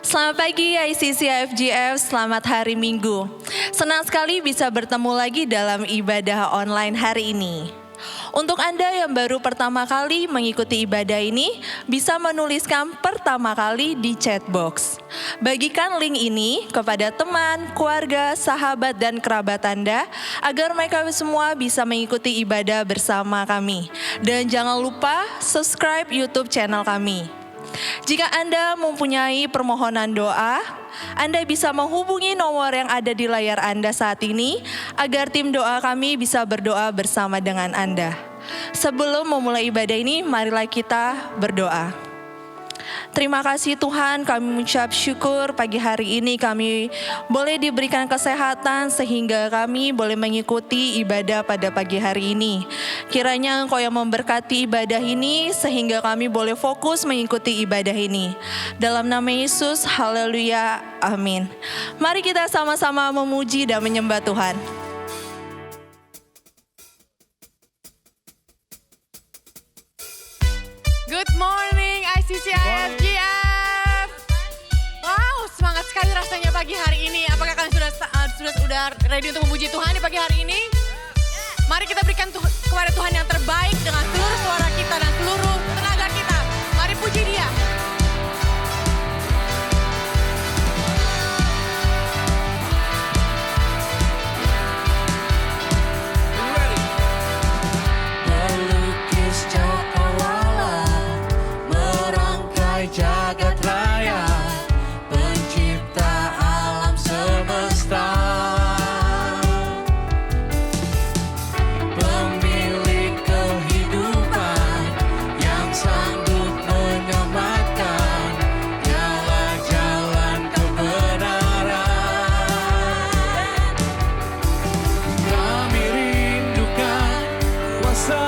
Selamat pagi ICC FGF, selamat hari Minggu. Senang sekali bisa bertemu lagi dalam ibadah online hari ini. Untuk Anda yang baru pertama kali mengikuti ibadah ini, bisa menuliskan pertama kali di chat box. Bagikan link ini kepada teman, keluarga, sahabat, dan kerabat Anda, agar mereka semua bisa mengikuti ibadah bersama kami. Dan jangan lupa subscribe YouTube channel kami. Jika Anda mempunyai permohonan doa, Anda bisa menghubungi nomor yang ada di layar Anda saat ini agar tim doa kami bisa berdoa bersama dengan Anda. Sebelum memulai ibadah ini, marilah kita berdoa. Terima kasih Tuhan, kami mengucap syukur pagi hari ini kami boleh diberikan kesehatan sehingga kami boleh mengikuti ibadah pada pagi hari ini. Kiranya Engkau yang memberkati ibadah ini sehingga kami boleh fokus mengikuti ibadah ini. Dalam nama Yesus, haleluya, amin. Mari kita sama-sama memuji dan menyembah Tuhan. Good morning ICC IFGF. Wow, semangat sekali rasanya pagi hari ini. Apakah kalian sudah ready untuk memuji Tuhan di pagi hari ini? Mari kita berikan kepada Tuhan yang terbaik dengan seluruh suara kita dan seluruh tenaga kita. Mari puji Dia. Jagat raya, pencipta alam semesta, pemilik kehidupan yang sanggup menyelamatkan, dialah jalan kebenaran. Kami rindukan kuasa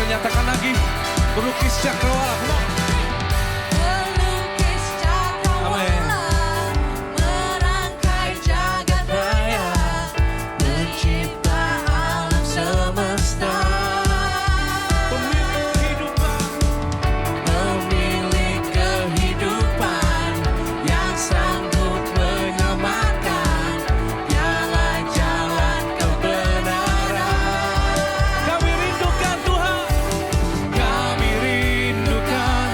nyatakan lagi, pelukis cakrawala. Pelukis cakrawala, merangkai jagat raya, pencipta alam semesta, pemilik kehidupan yang sanggup menyelamatkan, dialah jalan kebenaran. Kami rindukan Tuhan. Kami rindukan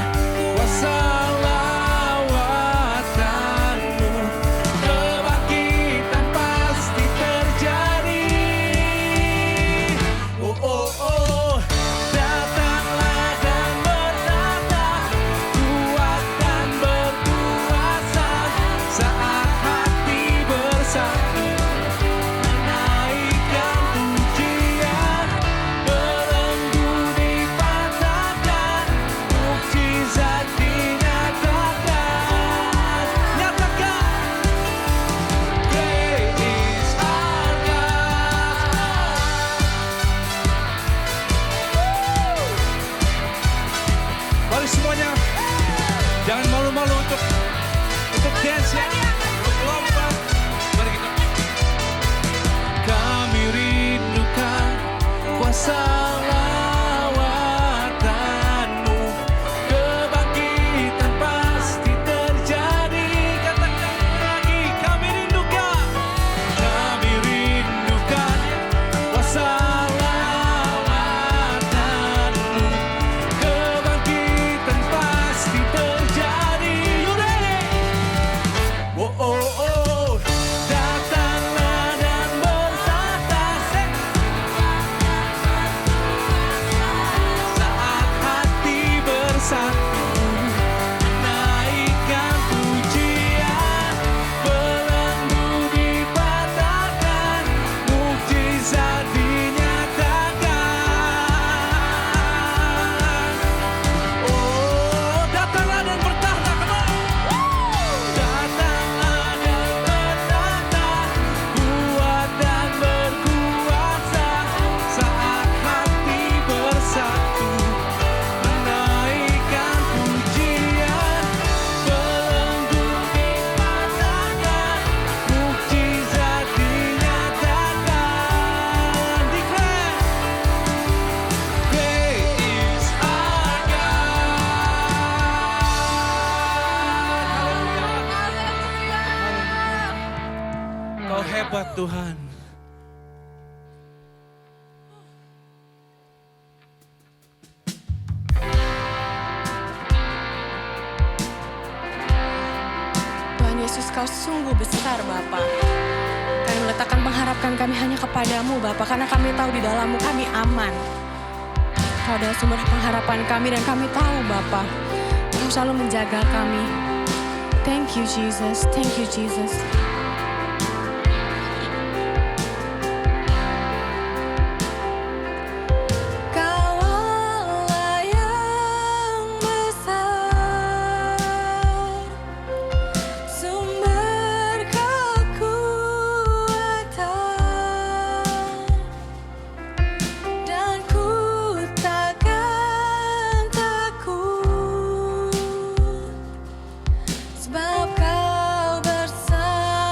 kuasa lawatan-Mu, kebangkitan pasti terjadi. Oh oh oh, datanglah dan bertata, kuat dan berkuasa, saat hati bersatu, menaikkan pujian, belenggu dipatahkan, mukjizat dinyatakan. Nyatakan, great is our God. Mari semuanya, jangan malu-malu untuk dance ya, untuk lompat. Mari kita. Kami rindukan kuasa lawatan-Mu, kebangkitan pasti terjadi. Katakan lagi, kami rindukan kuasa lawatan-Mu, kebangkitan pasti terjadi. You ready? Oh oh oh, datanglah dan bertata, Tuhan. Tuhan Yesus, Kau sungguh besar Bapa. Kami meletakkan pengharapan kami hanya kepadamu Bapa, karena kami tahu di dalammu kami aman. Kau adalah sumber pengharapan kami dan kami tahu Bapa, Kau selalu menjaga kami. Thank you Jesus, thank you Jesus. Kau Allah yang besar, sumber kekuatan, dan ku takkan takut, sebab Kau bersama.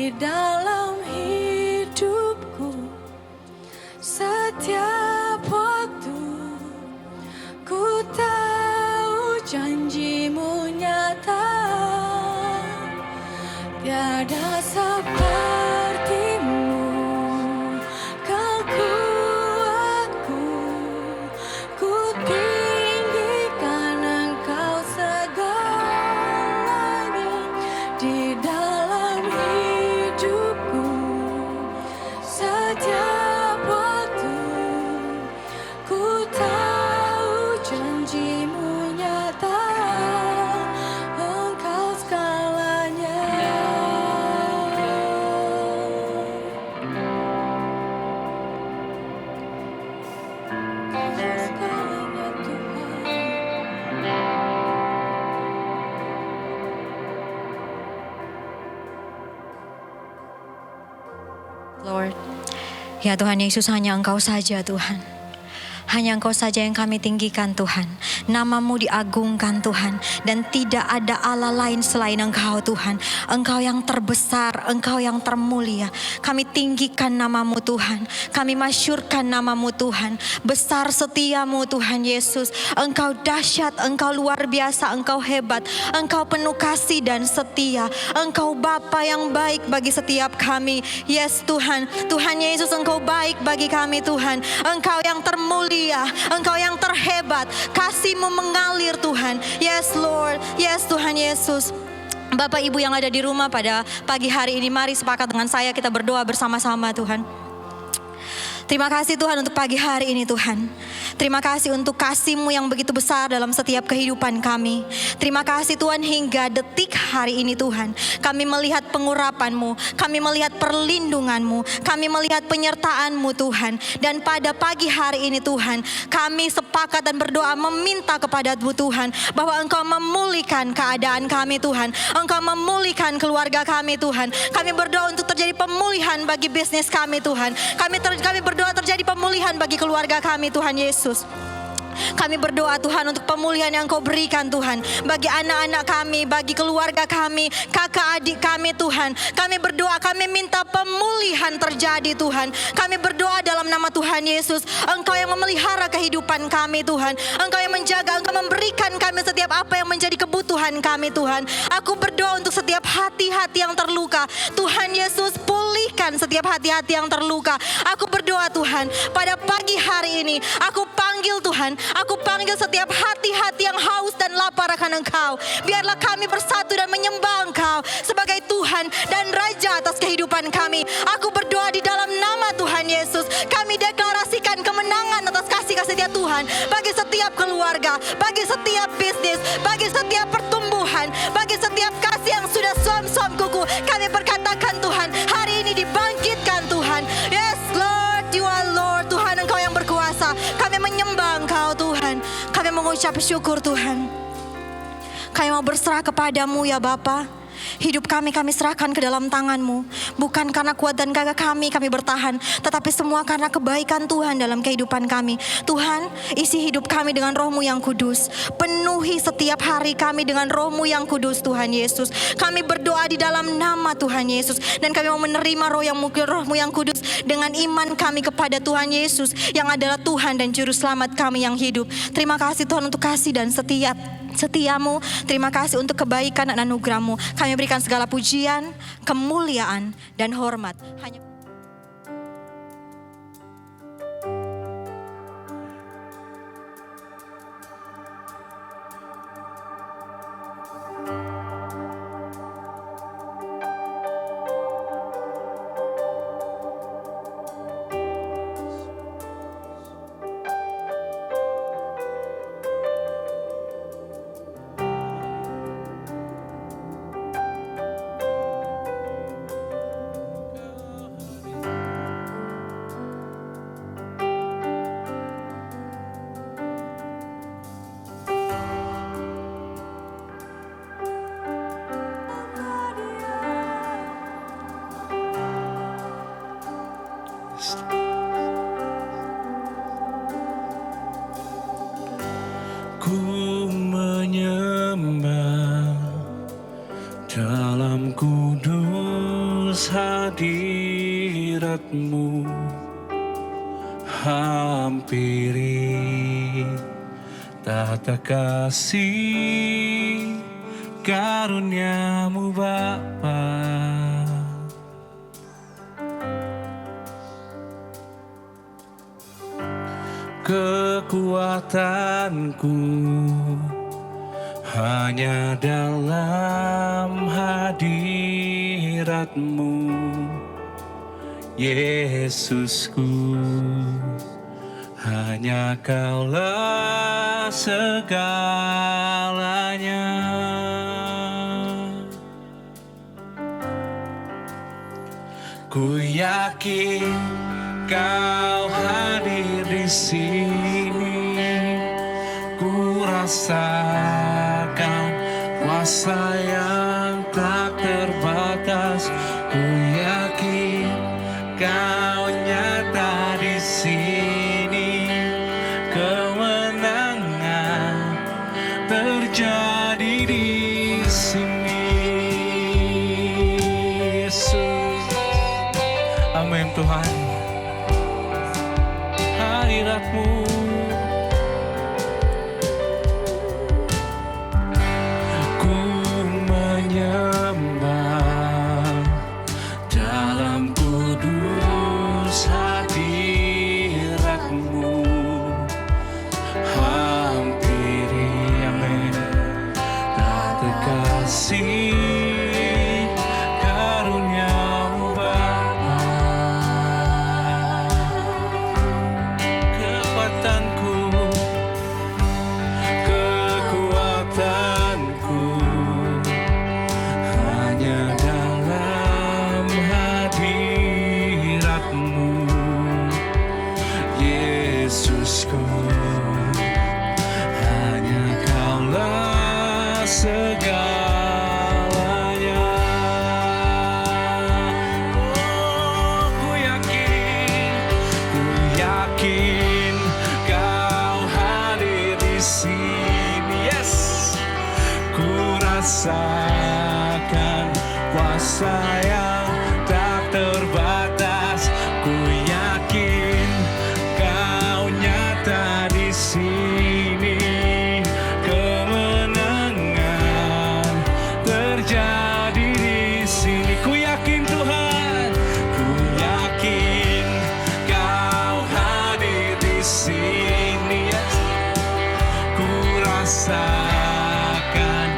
di dalam hidupku. Setiap waktu ku tahu janjimu nyata, tiada sepertimu kau kuatku, ku tinggikan engkau segalanya di dalam hidupku. Setiap waktu ku tahu janjimu nyata, engkau segalanya. Engkau segalanya Tuhan. Lord, ya Tuhan Yesus, hanya Engkau saja Tuhan. Hanya Engkau saja yang kami tinggikan Tuhan. Namamu diagungkan Tuhan. Dan tidak ada Allah lain selain Engkau Tuhan. Engkau yang terbesar, Engkau yang termulia. Kami tinggikan namamu Tuhan. Kami masyurkan namamu Tuhan. Besar setiamu Tuhan Yesus. Engkau dahsyat, Engkau luar biasa, Engkau hebat. Engkau penuh kasih dan setia. Engkau Bapa yang baik bagi setiap kami. Yes Tuhan, Tuhan Yesus, Engkau baik bagi kami Tuhan. Engkau yang termulia, Engkau yang terhebat, kasih-Mu mengalir Tuhan. Yes Lord, yes Tuhan Yesus. Bapak Ibu yang ada di rumah pada pagi hari ini, mari sepakat dengan saya kita berdoa bersama-sama Tuhan. Terima kasih Tuhan untuk pagi hari ini Tuhan. Terima kasih untuk kasih-Mu yang begitu besar dalam setiap kehidupan kami. Terima kasih Tuhan hingga detik hari ini Tuhan. Kami melihat pengurapan-Mu, kami melihat perlindungan-Mu, kami melihat penyertaan-Mu Tuhan. Dan pada pagi hari ini Tuhan, kami sepakat dan berdoa meminta kepada-Mu Tuhan, bahwa Engkau memulihkan keadaan kami Tuhan. Engkau memulihkan keluarga kami Tuhan. Kami berdoa untuk terjadi pemulihan bagi bisnis kami Tuhan. Kami berdoa terjadi pemulihan bagi keluarga kami Tuhan Yesus. Kami berdoa Tuhan untuk pemulihan yang Kau berikan Tuhan. Bagi anak-anak kami, bagi keluarga kami, kakak adik kami Tuhan. Kami berdoa, kami minta pemulihan terjadi Tuhan. Kami berdoa dalam nama Tuhan Yesus. Engkau yang memelihara kehidupan kami Tuhan. Engkau yang menjaga, Engkau memberikan kami setiap apa yang menjadi kebutuhan kami Tuhan. Aku berdoa untuk setiap hati-hati yang terluka. Tuhan Yesus, pulihkan setiap hati-hati yang terluka. Aku berdoa Tuhan, pada pagi hari ini aku panggil Tuhan, aku panggil setiap hati-hati yang haus dan lapar akan Engkau. Biarlah kami bersatu dan menyembah Engkau sebagai Tuhan dan Raja atas kehidupan kami. Aku berdoa di dalam nama Tuhan Yesus. Kami deklarasikan kemenangan atas kasih setia Tuhan bagi setiap keluarga, bagi setiap bisnis, bagi setiap pertumbuhan, bagi setiap kasih yang sudah suam-suam kuku. Kami berkatakan Tuhan, hari ini dibangkitkan Tuhan. Yes Lord, You are Lord. Tuhan, Engkau yang berkuasa. Kami menyembah Engkau Tuhan. Kami mengucap syukur Tuhan. Kami mau berserah kepadamu ya Bapa. Hidup kami serahkan ke dalam tangan-Mu. Bukan karena kuat dan gagah kami bertahan, tetapi semua karena kebaikan Tuhan dalam kehidupan kami. Tuhan, isi hidup kami dengan Roh-Mu yang kudus. Penuhi setiap hari kami dengan Roh-Mu yang kudus Tuhan Yesus. Kami berdoa di dalam nama Tuhan Yesus. Dan kami mau menerima Roh-Mu yang kudus dengan iman kami kepada Tuhan Yesus, yang adalah Tuhan dan Juru Selamat kami yang hidup. Terima kasih Tuhan untuk kasih dan setiamu. Terima kasih untuk kebaikan dan anugerah-Mu. Kami berikan segala pujian, kemuliaan, dan hormat hanya Ku menyembah dalam kudus kudus hadirat-Mu, hampiri tata kasih karunia-Mu Bapa. Kekuatanku hanya dalam hadirat-Mu, Yesusku. Hanya Kaulah segalanya. Ku yakin Kau hadir di sini, ku rasakan kuasa yang tak terbatas. Ku yakin Kau nyata di sini, kemenangan terjadi di sini, Yesus. Amin Tuhan. Hadirat-Mu, ku menyembah dalam kudus hadirat-Mu, hampiri, amin, tata kasih karunia-Mu Bapa. Kekuatanku hanya dalam hadirat-Mu, Yesusku. Hanya Kaulah segalanya. Oh, ku yakin Kau hadir di sini, yes. Ku rasakan kuasa yang tak terbatas. Ku yakin Kau nyata di sini, kemenangan terjadi di sini. Ku yakin Tuhan, ku yakin Kau hadir di sini, yes. Ku rasakan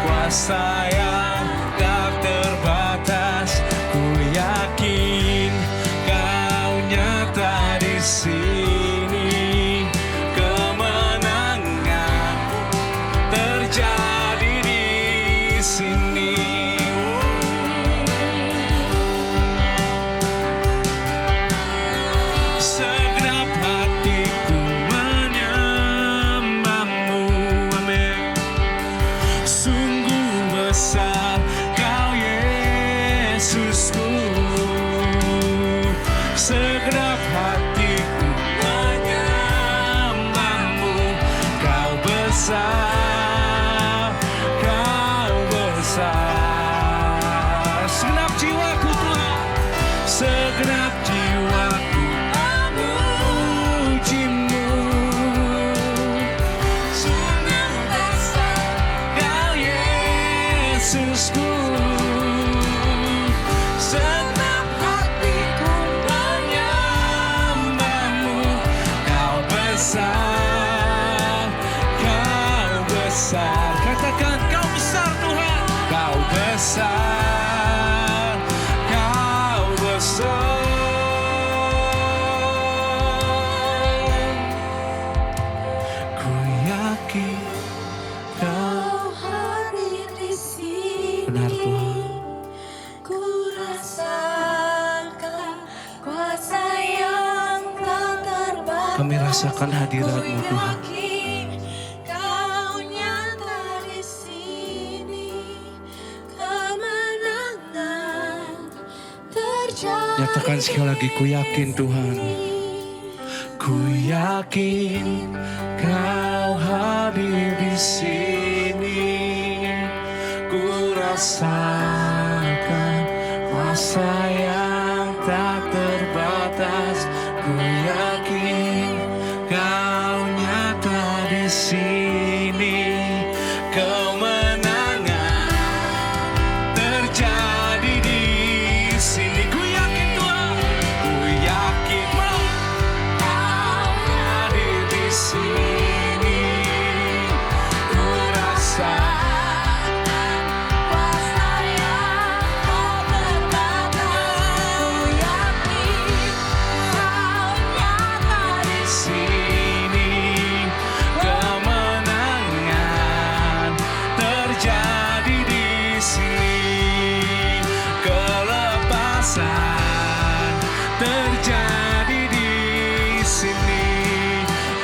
kuasa yang tak terbatas. Ku yakin Kau nyata di sini, kemenangan terjadi di sini. Segenap hatiku menyembah-Mu, amin. Sungguh besar Kau, Yesusku. Segenap hatiku menyembah-Mu. Kau besar, Kau besar. Segenap jiwaku Tuhan, segenap jiwaku memuji-Mu. Sungguh besar Kau, Yesusku. Segenap hatiku menyembah-Mu. Kau besar, Kau besar. Katakan Kau besar Tuhan. Kau besar, Kau besar. Ku yakin Kau hadir di sini. benar Tuhan. Ku rasakan kuasa yang tak terbatas. Kami rasakan hadirat-Mu Ku Tuhan. yakin Kau nyata di sini, kemenangan terjadi. Nyatakan sekali lagi, ku yakin Tuhan. Ku yakin Kau hadir di sini. Ku rasakan sayang tak terbatas, ku yakin kau nyata di sini. Kemenangan terjadi di sini. Ku yakin Tuhan, ku yakin kau hadir di sini. Ku rasa Kuasa yang tak terbatas, ku yakin kau nyata di sini. Kemenangan terjadi di sini. Kelepasan terjadi di sini.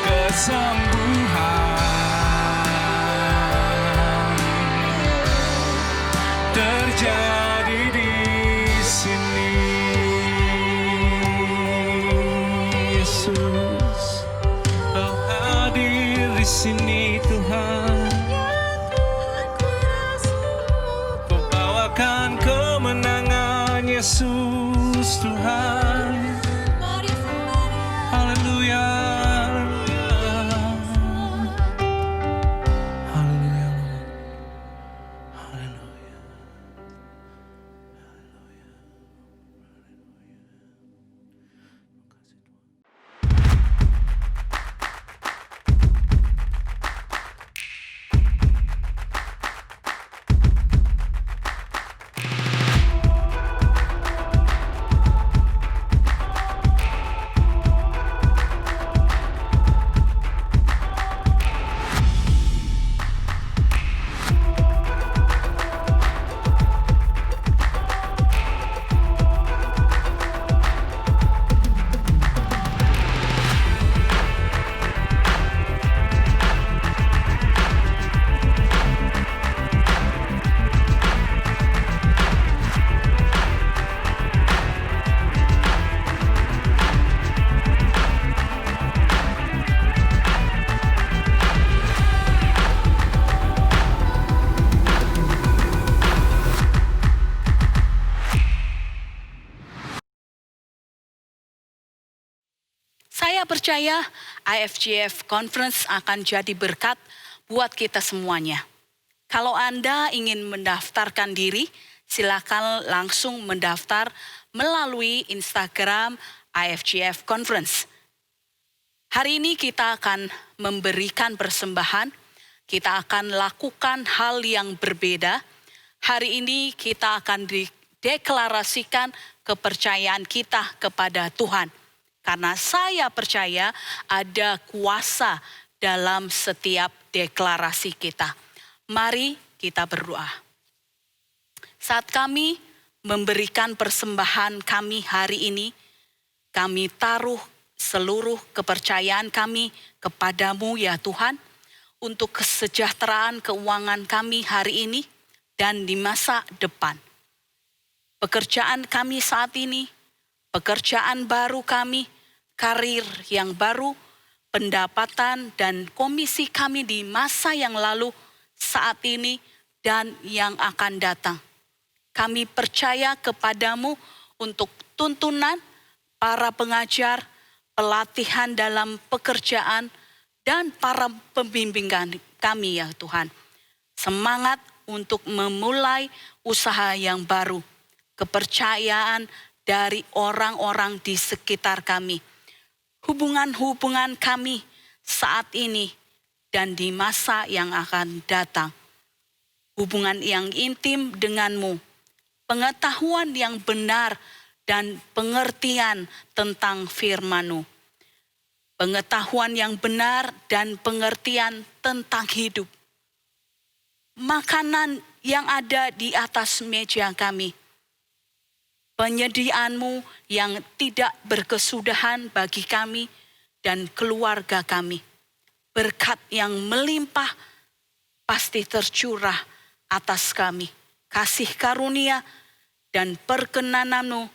Kesembuhan terjadi di sini. Yesus, kau hadir di sini Tuhan. Kau bawakan kemenangan Yesus Tuhan. Haleluya. Haleluya. Haleluya. Saya percaya IFGF Conference akan jadi berkat buat kita semuanya. Kalau Anda ingin mendaftarkan diri, silakan langsung mendaftar melalui Instagram IFGF Conference. Hari ini kita akan memberikan persembahan, kita akan lakukan hal yang berbeda. Hari ini kita akan dideklarasikan kepercayaan kita kepada Tuhan. Karena saya percaya ada kuasa dalam setiap deklarasi kita. Mari kita berdoa. Saat kami memberikan persembahan kami hari ini, kami taruh seluruh kepercayaan kami kepadamu ya Tuhan, untuk kesejahteraan keuangan kami hari ini dan di masa depan. Pekerjaan kami saat ini, pekerjaan baru kami, karir yang baru, pendapatan dan komisi kami di masa yang lalu, saat ini, dan yang akan datang. Kami percaya kepadamu untuk tuntunan para pengajar, pelatihan dalam pekerjaan, dan para pembimbing kami ya Tuhan. Semangat untuk memulai usaha yang baru, kepercayaan dari orang-orang di sekitar kami. Hubungan-hubungan kami saat ini dan di masa yang akan datang. Hubungan yang intim denganmu, pengetahuan yang benar dan pengertian tentang firman-Mu. Pengetahuan yang benar dan pengertian tentang hidup. Makanan yang ada di atas meja kami. Penyediaan-Mu yang tidak berkesudahan bagi kami dan keluarga kami. Berkat yang melimpah pasti tercurah atas kami. Kasih karunia dan perkenanan-Mu,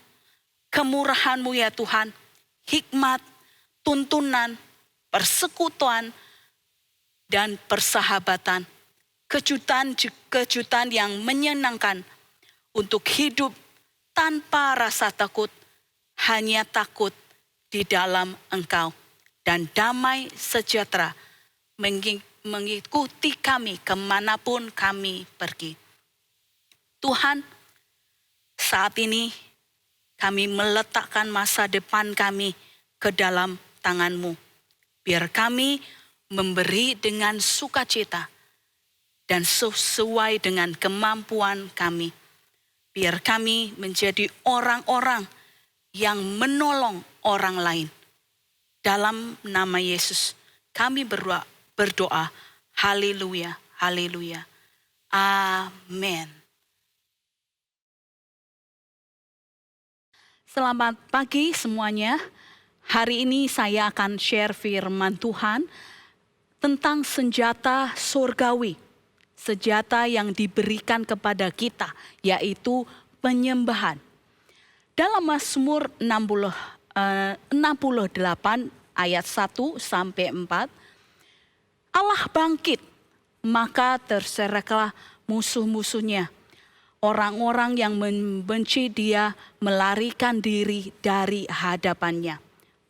kemurahan-Mu ya Tuhan, hikmat, tuntunan, persekutuan, dan persahabatan. Kejutan-kejutan yang menyenangkan untuk hidup tanpa rasa takut, hanya takut di dalam Engkau. Dan damai sejahtera mengikuti kami kemanapun kami pergi. Tuhan, saat ini kami meletakkan masa depan kami ke dalam tangan-Mu. Biar kami memberi dengan sukacita dan sesuai dengan kemampuan kami. Biar kami menjadi orang-orang yang menolong orang lain. Dalam nama Yesus kami berdoa. Haleluya, haleluya. Amin. Selamat pagi semuanya. Hari ini saya akan share firman Tuhan tentang senjata surgawi. Senjata yang diberikan kepada kita, yaitu penyembahan. Dalam Mazmur 68 ayat 1 sampai 4, Allah bangkit, maka terseraklah musuh-musuhnya. Orang-orang yang membenci Dia melarikan diri dari hadapannya.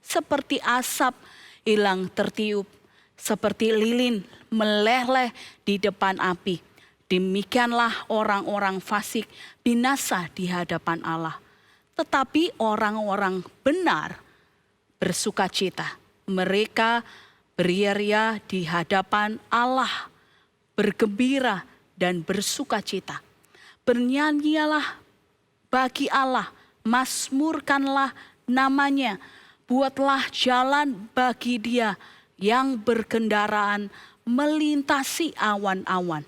Seperti asap hilang tertiup, seperti lilin meleleh di depan api. Demikianlah orang-orang fasik binasa di hadapan Allah. Tetapi orang-orang benar bersukacita. Mereka beria-ria di hadapan Allah, bergembira dan bersukacita. Bernyanyilah bagi Allah, mazmurkanlah namanya, buatlah jalan bagi Dia yang berkendaraan melintasi awan-awan.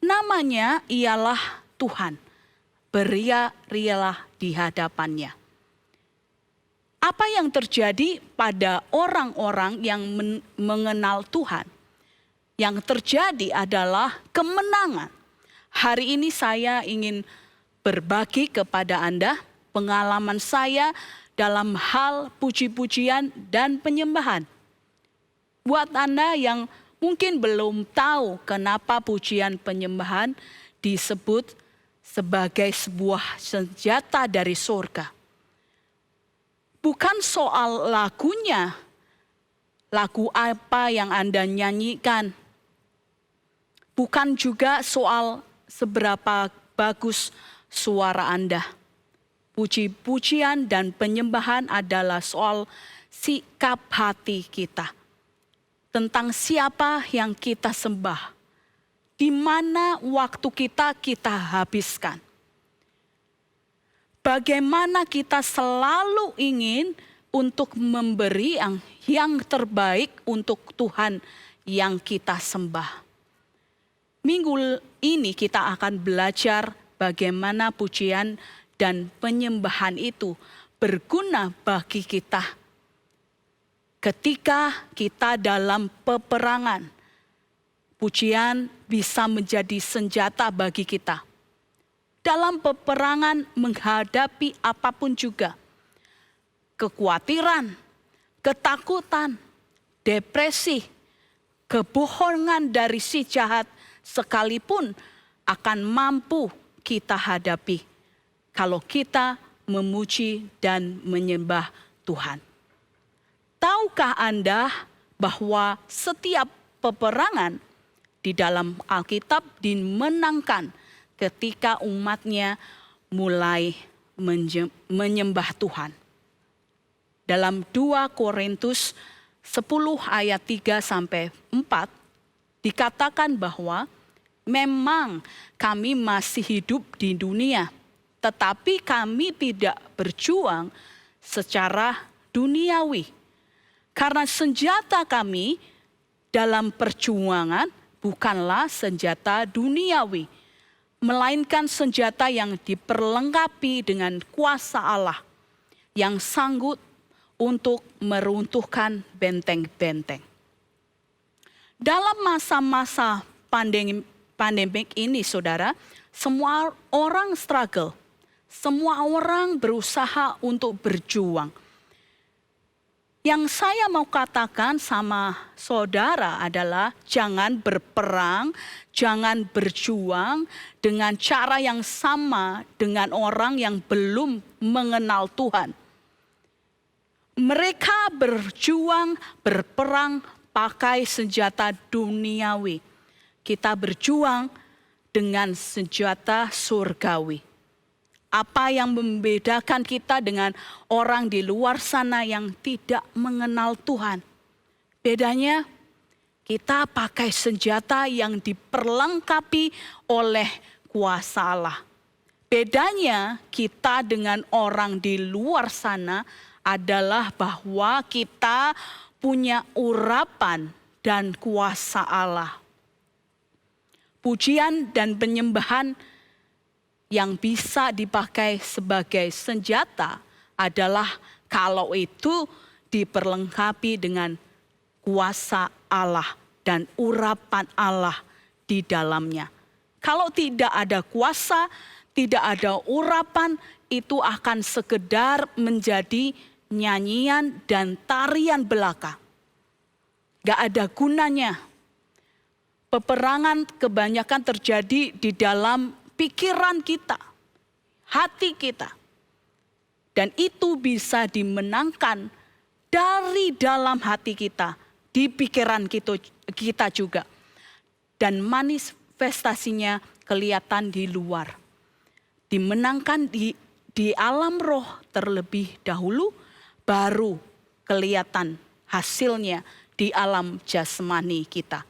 Namanya ialah Tuhan, beria-rialah di hadapannya. Apa yang terjadi pada orang-orang yang mengenal Tuhan? Yang terjadi adalah kemenangan. Hari ini saya ingin berbagi kepada Anda pengalaman saya dalam hal puji-pujian dan penyembahan. Buat Anda yang mungkin belum tahu kenapa pujian penyembahan disebut sebagai sebuah senjata dari surga. Bukan soal lagunya, lagu apa yang Anda nyanyikan. Bukan juga soal seberapa bagus suara Anda. Puji-pujian dan penyembahan adalah soal sikap hati kita. Tentang siapa yang kita sembah. Di mana waktu kita habiskan. Bagaimana kita selalu ingin untuk memberi yang terbaik untuk Tuhan yang kita sembah. Minggu ini kita akan belajar bagaimana pujian dan penyembahan itu berguna bagi kita. Ketika kita dalam peperangan, pujian bisa menjadi senjata bagi kita. Dalam peperangan menghadapi apapun juga. Kekhawatiran, ketakutan, depresi, kebohongan dari si jahat sekalipun akan mampu kita hadapi kalau kita memuji dan menyembah Tuhan. Tahukah Anda bahwa setiap peperangan di dalam Alkitab dimenangkan ketika umatnya mulai menyembah Tuhan. Dalam 2 Korintus 10 ayat 3 sampai 4 dikatakan bahwa memang kami masih hidup di dunia, tetapi kami tidak berjuang secara duniawi. Karena senjata kami dalam perjuangan bukanlah senjata duniawi, melainkan senjata yang diperlengkapi dengan kuasa Allah yang sanggup untuk meruntuhkan benteng-benteng. Dalam masa-masa pandemik ini, saudara, semua orang struggle, semua orang berusaha untuk berjuang. Yang saya mau katakan sama saudara adalah jangan berperang, jangan berjuang dengan cara yang sama dengan orang yang belum mengenal Tuhan. Mereka berjuang, berperang pakai senjata duniawi. Kita berjuang dengan senjata surgawi. Apa yang membedakan kita dengan orang di luar sana yang tidak mengenal Tuhan? Bedanya kita pakai senjata yang diperlengkapi oleh kuasa Allah. Bedanya kita dengan orang di luar sana adalah bahwa kita punya urapan dan kuasa Allah. Pujian dan penyembahan yang bisa dipakai sebagai senjata adalah kalau itu diperlengkapi dengan kuasa Allah dan urapan Allah di dalamnya. Kalau tidak ada kuasa, tidak ada urapan, itu akan sekedar menjadi nyanyian dan tarian belaka. Gak ada gunanya. Peperangan kebanyakan terjadi di dalam pikiran kita, hati kita. Dan itu bisa dimenangkan dari dalam hati kita, di pikiran kita juga. Dan manifestasinya kelihatan di luar. Dimenangkan di alam roh terlebih dahulu, baru kelihatan hasilnya di alam jasmani kita.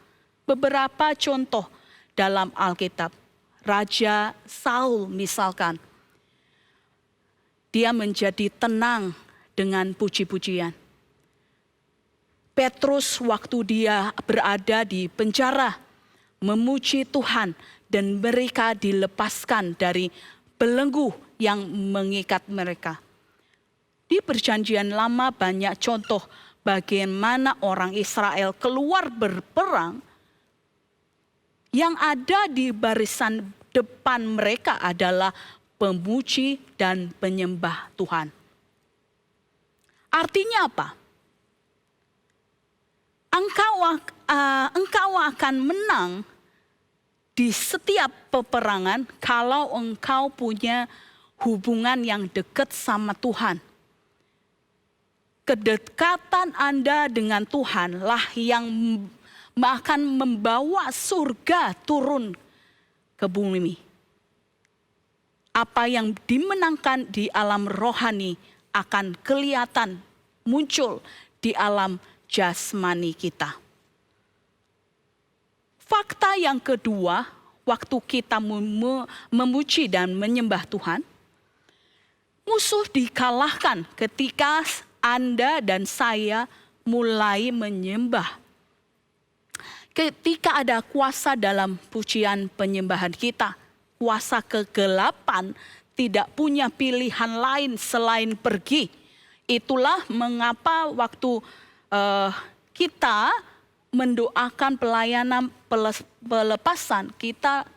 Beberapa contoh dalam Alkitab. Raja Saul misalkan, dia menjadi tenang dengan puji-pujian. Petrus waktu dia berada di penjara, memuji Tuhan dan mereka dilepaskan dari belenggu yang mengikat mereka. Di Perjanjian Lama banyak contoh bagaimana orang Israel keluar berperang. Yang ada di barisan depan mereka adalah pemuji dan penyembah Tuhan. Artinya apa? Engkau akan menang di setiap peperangan kalau engkau punya hubungan yang dekat sama Tuhan. Kedekatan Anda dengan Tuhanlah yang akan membawa surga turun ke bumi. Apa yang dimenangkan di alam rohani akan kelihatan muncul di alam jasmani kita. Fakta yang kedua, waktu kita memuji dan menyembah Tuhan, musuh dikalahkan ketika Anda dan saya mulai menyembah. Ketika ada kuasa dalam pujian penyembahan kita, kuasa kegelapan tidak punya pilihan lain selain pergi. Itulah mengapa waktu kita mendoakan pelayanan pelepasan, kita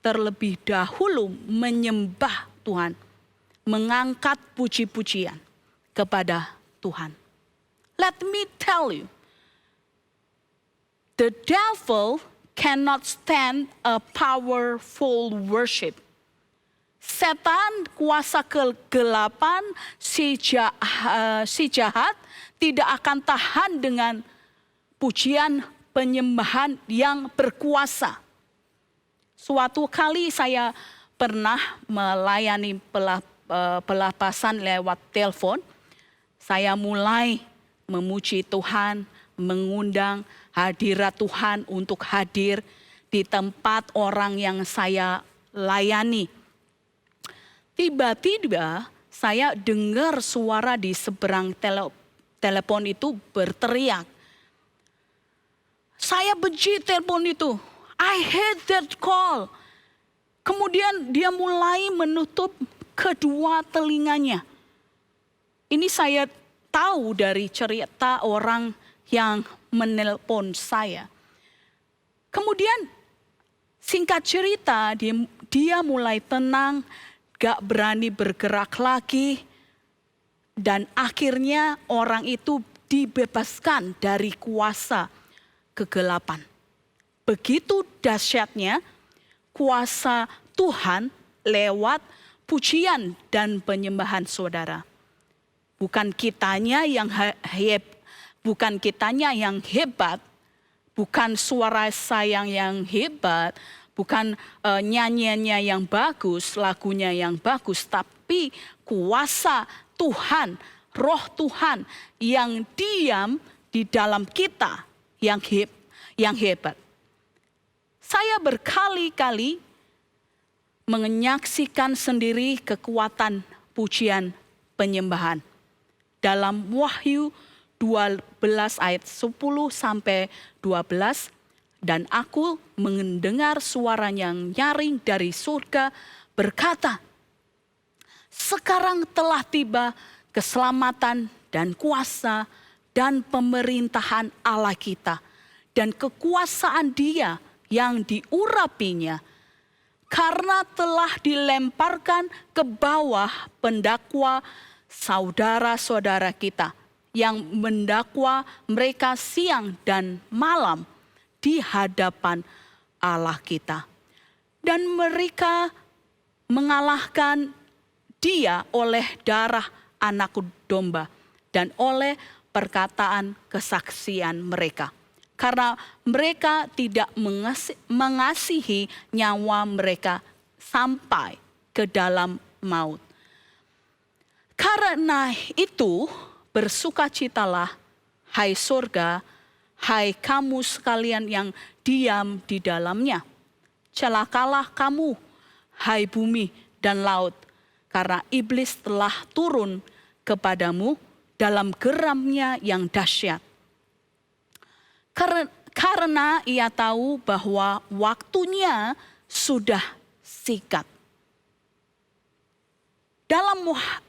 terlebih dahulu menyembah Tuhan, mengangkat puji-pujian kepada Tuhan. Let me tell you, the devil cannot stand a powerful worship. Setan, kuasa kegelapan, si jahat tidak akan tahan dengan pujian penyembahan yang berkuasa. Suatu kali saya pernah melayani pelepasan lewat telepon. Saya mulai memuji Tuhan, mengundang hadirat Tuhan untuk hadir di tempat orang yang saya layani. Tiba-tiba saya dengar suara di seberang telepon itu berteriak. Saya benci telepon itu. I hate that call. Kemudian dia mulai menutup kedua telinganya. Ini saya tahu dari cerita orang yang menelpon saya. Kemudian singkat cerita dia mulai tenang, gak berani bergerak lagi. Dan akhirnya orang itu dibebaskan dari kuasa kegelapan. Begitu dahsyatnya kuasa Tuhan lewat pujian dan penyembahan saudara. Bukan kitanya yang hebat, bukan suara saya yang hebat, bukan nyanyiannya yang bagus, lagunya yang bagus, tapi kuasa Tuhan, roh Tuhan yang diam di dalam kita yang hebat. Saya berkali-kali menyaksikan sendiri kekuatan pujian penyembahan. Dalam Wahyu 12 ayat 10 sampai 12, dan aku mendengar suara yang nyaring dari surga berkata, sekarang telah tiba keselamatan dan kuasa dan pemerintahan Allah kita dan kekuasaan Dia yang diurapinya, karena telah dilemparkan ke bawah pendakwa saudara-saudara kita yang mendakwa mereka siang dan malam di hadapan Allah kita. Dan mereka mengalahkan Dia oleh darah anak domba dan oleh perkataan kesaksian mereka. Karena mereka tidak mengasihi nyawa mereka sampai ke dalam maut. Karena itu bersukacitalah, hai surga, hai kamu sekalian yang diam di dalamnya. Celakalah kamu, hai bumi dan laut, karena iblis telah turun kepadamu dalam geramnya yang dahsyat. Karena ia tahu bahwa waktunya sudah sikat. Dalam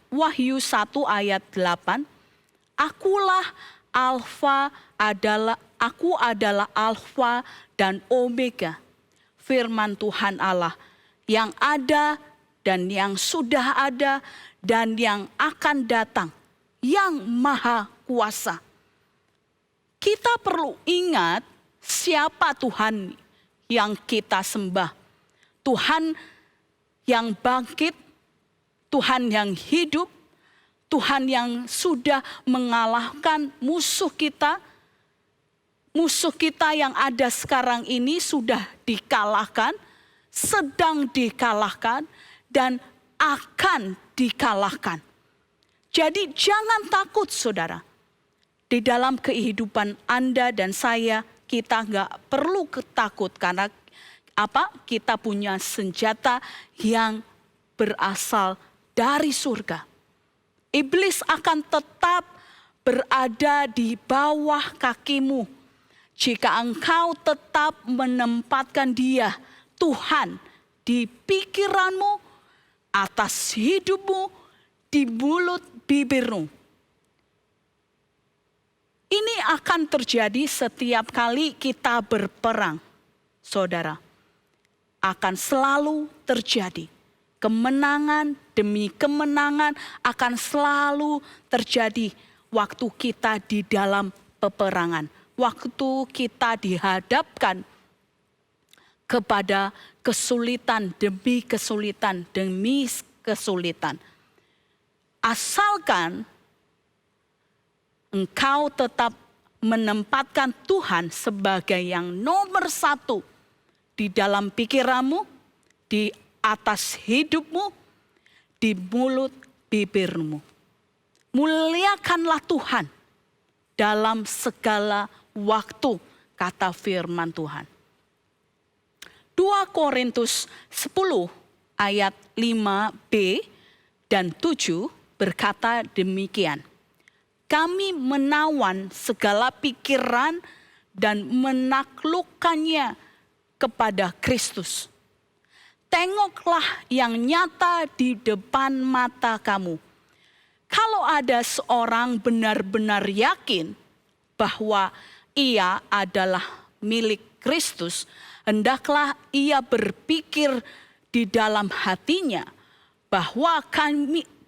Wahyu 1 ayat 8, aku adalah Alfa dan Omega, firman Tuhan Allah, yang ada dan yang sudah ada dan yang akan datang, yang maha kuasa. Kita perlu ingat siapa Tuhan yang kita sembah. Tuhan yang bangkit, Tuhan yang hidup, Tuhan yang sudah mengalahkan musuh kita. Musuh kita yang ada sekarang ini sudah dikalahkan, sedang dikalahkan, dan akan dikalahkan. Jadi jangan takut saudara. Di dalam kehidupan Anda dan saya, kita nggak perlu ketakut karena apa? Kita punya senjata yang berasal dari surga. Iblis akan tetap berada di bawah kakimu jika engkau tetap menempatkan Dia, Tuhan, di pikiranmu, atas hidupmu, di mulut bibirmu. Ini akan terjadi setiap kali kita berperang, saudara. Akan selalu terjadi. Kemenangan demi kemenangan akan selalu terjadi waktu kita di dalam peperangan. Waktu kita dihadapkan kepada kesulitan demi kesulitan demi kesulitan. Asalkan engkau tetap menempatkan Tuhan sebagai yang nomor satu di dalam pikiranmu, di atas hidupmu, di mulut bibirmu. Muliakanlah Tuhan dalam segala waktu, kata firman Tuhan. 2 Korintus 10 ayat 5b dan 7 berkata demikian. Kami menawan segala pikiran dan menaklukkannya kepada Kristus. Tengoklah yang nyata di depan mata kamu. Kalau ada seorang benar-benar yakin bahwa ia adalah milik Kristus, hendaklah ia berpikir di dalam hatinya bahwa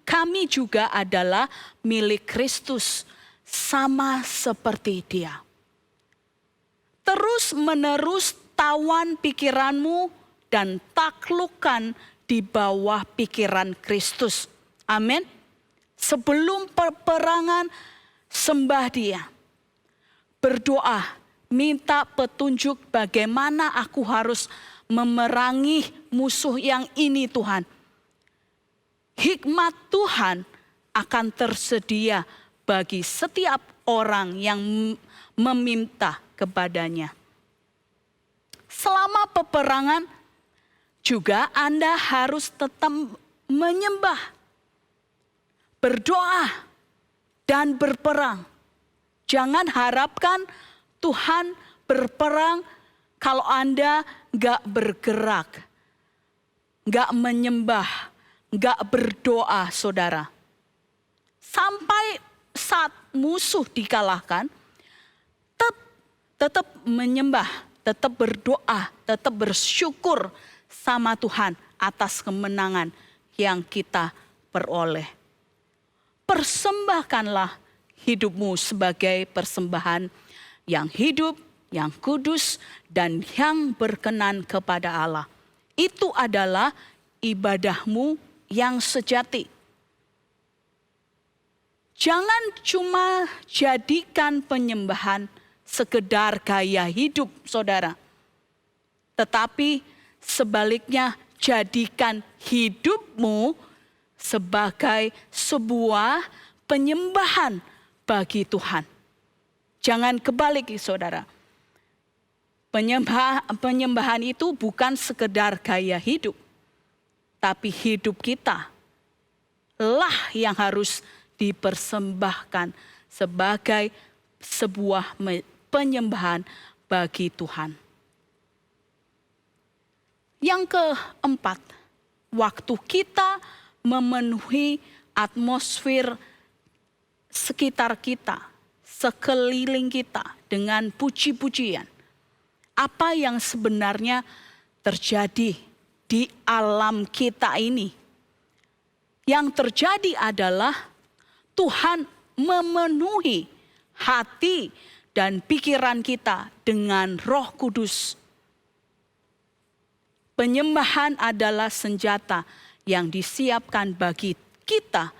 kami juga adalah milik Kristus, sama seperti Dia. Terus menerus tawan pikiranmu dan taklukkan di bawah pikiran Kristus. Amin. Sebelum peperangan, sembah Dia. Berdoa, minta petunjuk bagaimana aku harus memerangi musuh yang ini Tuhan. Hikmat Tuhan akan tersedia bagi setiap orang yang meminta kepadanya. Selama peperangan juga Anda harus tetap menyembah, berdoa, dan berperang. Jangan harapkan Tuhan berperang kalau Anda gak bergerak, gak menyembah, gak berdoa, saudara. Sampai saat musuh dikalahkan, tetap menyembah, tetap berdoa, tetap bersyukur sama Tuhan atas kemenangan yang kita peroleh. Persembahkanlah hidupmu sebagai persembahan yang hidup, yang kudus, dan yang berkenan kepada Allah. Itu adalah ibadahmu yang sejati. Jangan cuma jadikan penyembahan sekedar gaya hidup, saudara. Tetapi sebaliknya jadikan hidupmu sebagai sebuah penyembahan bagi Tuhan. Jangan kebalik, saudara. Penyembahan itu bukan sekedar gaya hidup. Tapi hidup kita lah yang harus dipersembahkan sebagai sebuah penyembahan bagi Tuhan. Yang keempat, waktu kita memenuhi atmosfer sekitar kita, sekeliling kita dengan puji-pujian. Apa yang sebenarnya terjadi di alam kita ini? Yang terjadi adalah Tuhan memenuhi hati dan pikiran kita dengan Roh Kudus. Penyembahan adalah senjata yang disiapkan bagi kita,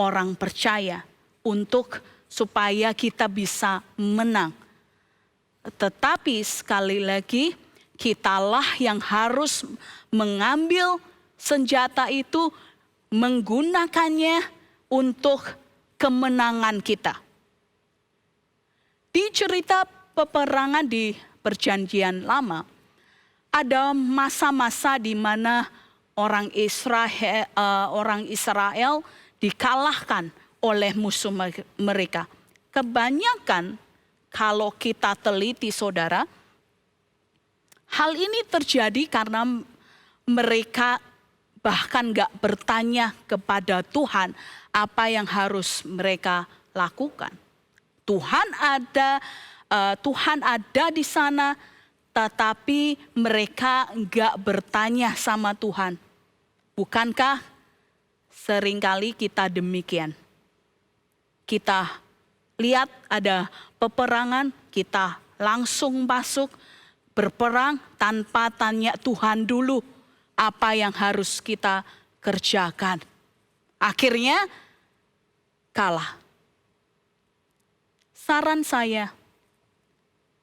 orang percaya, untuk supaya kita bisa menang. Tetapi sekali lagi, kitalah yang harus mengambil senjata itu, menggunakannya untuk kemenangan kita. Di cerita peperangan di Perjanjian Lama, ada masa-masa di mana orang Israel dikalahkan oleh musuh mereka. Kebanyakan kalau kita teliti, saudara, hal ini terjadi karena mereka bahkan gak bertanya kepada Tuhan apa yang harus mereka lakukan. Tuhan ada di sana, tetapi mereka gak bertanya sama Tuhan. Bukankah seringkali kita demikian? Kita lihat ada peperangan, kita langsung masuk berperang tanpa tanya Tuhan dulu apa yang harus kita kerjakan. Akhirnya kalah. Saran saya,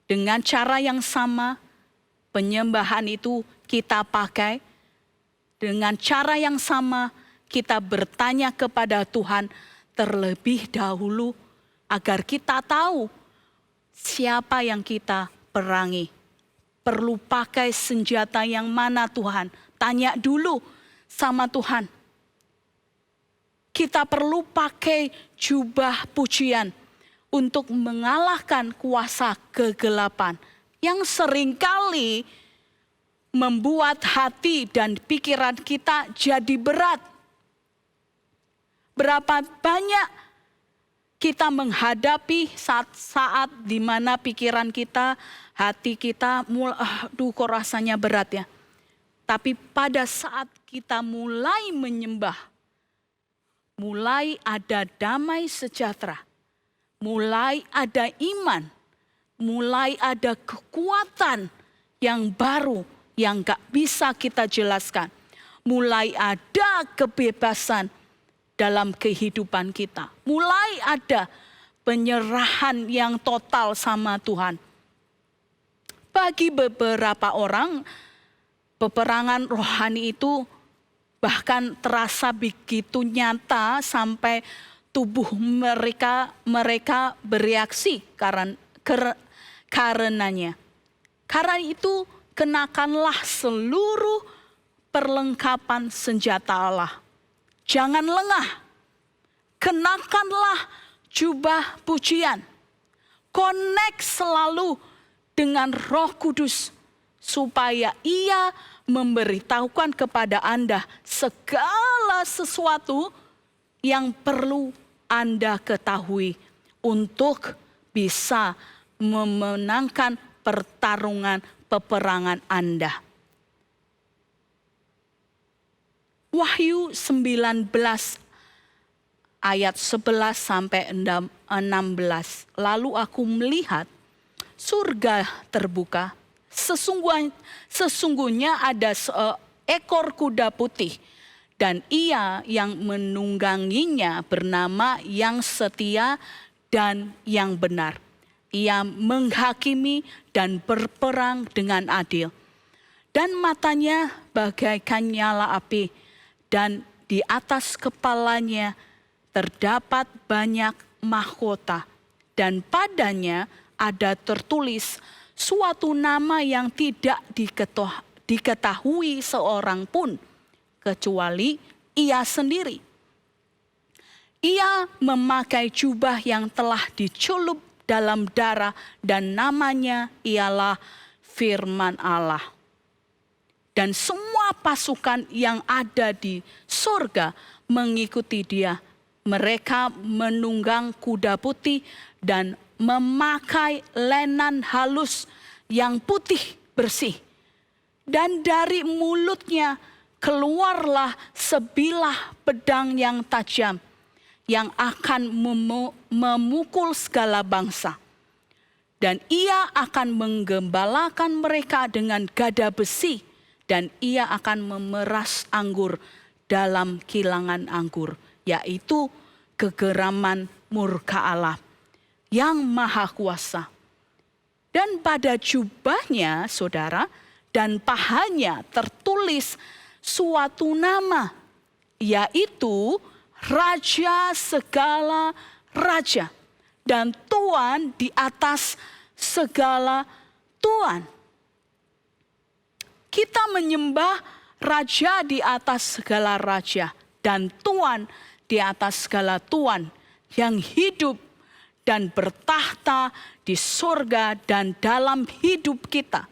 dengan cara yang sama, penyembahan itu kita pakai. Dengan cara yang sama, kita bertanya kepada Tuhan terlebih dahulu agar kita tahu siapa yang kita perangi. Perlu pakai senjata yang mana, Tuhan? Tanya dulu sama Tuhan. Kita perlu pakai jubah pujian untuk mengalahkan kuasa kegelapan yang seringkali membuat hati dan pikiran kita jadi berat. Berapa banyak kita menghadapi saat-saat di mana pikiran kita, hati kita kok rasanya berat ya. Tapi pada saat kita mulai menyembah, mulai ada damai sejahtera, mulai ada iman, mulai ada kekuatan yang baru yang gak bisa kita jelaskan. Mulai ada kebebasan dalam kehidupan kita. Mulai ada penyerahan yang total sama Tuhan. Bagi beberapa orang, peperangan rohani itu bahkan terasa begitu nyata sampai tubuh mereka bereaksi karenanya. Karena itu kenakanlah seluruh perlengkapan senjata Allah. Jangan lengah. Kenakanlah jubah pujian. Connect selalu dengan Roh Kudus supaya Ia memberitahukan kepada Anda segala sesuatu yang perlu Anda ketahui untuk bisa memenangkan pertarungan peperangan Anda. Wahyu 19 ayat 11 sampai 16. Lalu aku melihat surga terbuka. Sesungguhnya ada seekor kuda putih. Dan ia yang menungganginya bernama Yang Setia dan Yang Benar. Ia menghakimi dan berperang dengan adil. Dan matanya bagaikan nyala api. Dan di atas kepalanya terdapat banyak mahkota. Dan padanya ada tertulis suatu nama yang tidak diketahui seorang pun. Kecuali ia sendiri. Ia memakai jubah yang telah diculup dalam darah dan namanya ialah Firman Allah. Dan semua pasukan yang ada di surga mengikuti dia. Mereka menunggang kuda putih dan memakai lenan halus yang putih bersih. Dan dari mulutnya keluarlah sebilah pedang yang tajam yang akan memukul segala bangsa. Dan ia akan menggembalakan mereka dengan gada besi. Dan ia akan memeras anggur dalam kilangan anggur. Yaitu kegeraman murka Allah yang maha kuasa. Dan pada jubahnya saudara dan pahanya tertulis suatu nama. Yaitu Raja segala raja. Dan Tuan di atas segala Tuan. Kita menyembah Raja di atas segala raja dan Tuan di atas segala Tuan yang hidup dan bertahta di surga dan dalam hidup kita.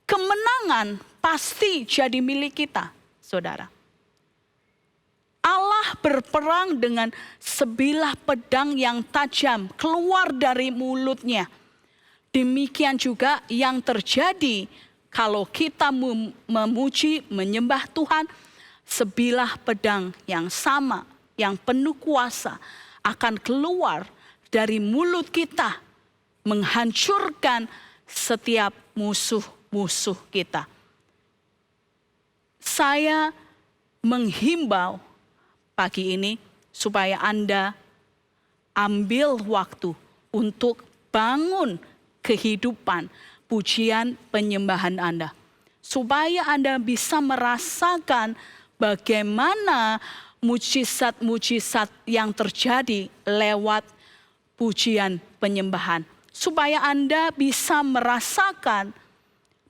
Kemenangan pasti jadi milik kita, saudara. Allah berperang dengan sebilah pedang yang tajam keluar dari mulutnya. Demikian juga yang terjadi kalau kita memuji, menyembah Tuhan, sebilah pedang yang sama, yang penuh kuasa akan keluar dari mulut kita, menghancurkan setiap musuh-musuh kita. Saya menghimbau pagi ini supaya Anda ambil waktu untuk bangun kehidupan pujian penyembahan Anda. Supaya Anda bisa merasakan bagaimana mujizat-mujizat yang terjadi lewat pujian penyembahan. Supaya Anda bisa merasakan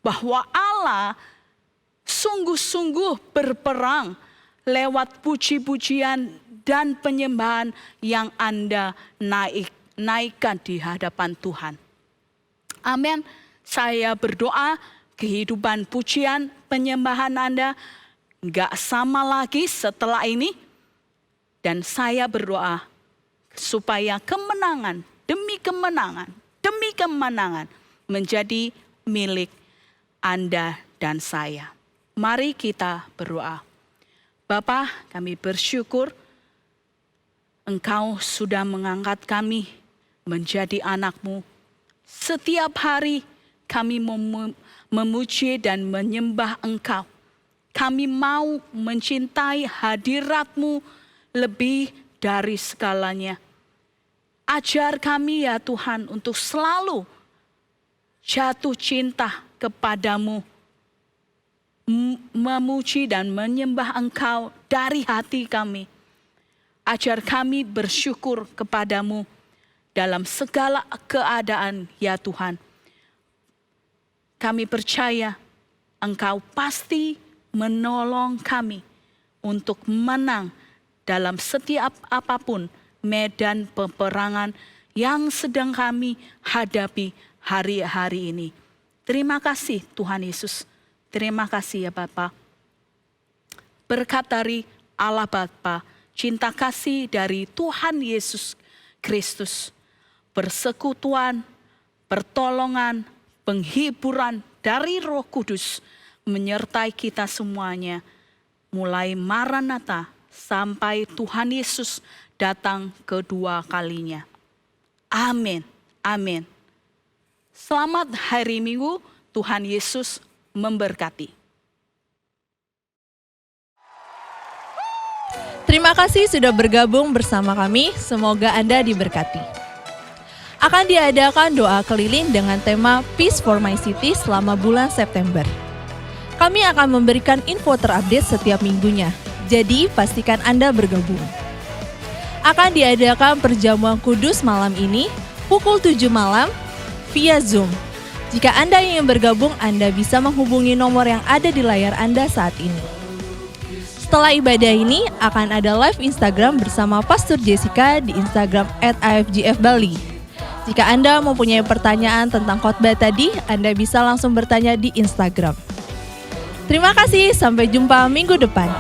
bahwa Allah sungguh-sungguh berperang lewat puji-pujian dan penyembahan yang Anda naikkan di hadapan Tuhan. Amin. Saya berdoa kehidupan pujian penyembahan Anda gak sama lagi setelah ini. Dan saya berdoa supaya kemenangan demi kemenangan menjadi milik Anda dan saya. Mari kita berdoa. Bapa, kami bersyukur Engkau sudah mengangkat kami menjadi anak-Mu. Setiap hari kami memuji dan menyembah Engkau. Kami mau mencintai hadirat-Mu lebih dari segalanya. Ajar kami ya Tuhan untuk selalu jatuh cinta kepadamu, memuji dan menyembah Engkau dari hati kami. Ajar kami bersyukur kepadamu dalam segala keadaan ya Tuhan. Kami percaya Engkau pasti menolong kami untuk menang dalam setiap apapun medan peperangan yang sedang kami hadapi hari-hari ini. Terima kasih Tuhan Yesus. Terima kasih ya Bapa. Berkat dari Allah Bapa, cinta kasih dari Tuhan Yesus Kristus, persekutuan, pertolongan, penghiburan dari Roh Kudus menyertai kita semuanya, mulai Maranatha sampai Tuhan Yesus datang kedua kalinya. Amin. Amin. Selamat hari Minggu, Tuhan Yesus memberkati. Terima kasih sudah bergabung bersama kami, semoga Anda diberkati. Akan diadakan doa keliling dengan tema Peace for My City selama bulan September. Kami akan memberikan info terupdate setiap minggunya, jadi pastikan Anda bergabung. Akan diadakan perjamuan kudus malam ini pukul 7 malam via Zoom. Jika Anda ingin bergabung, Anda bisa menghubungi nomor yang ada di layar Anda saat ini. Setelah ibadah ini, akan ada live Instagram bersama Pastor Jessica di Instagram @afgfbali. Jika Anda mempunyai pertanyaan tentang khotbah tadi, Anda bisa langsung bertanya di Instagram. Terima kasih, sampai jumpa minggu depan.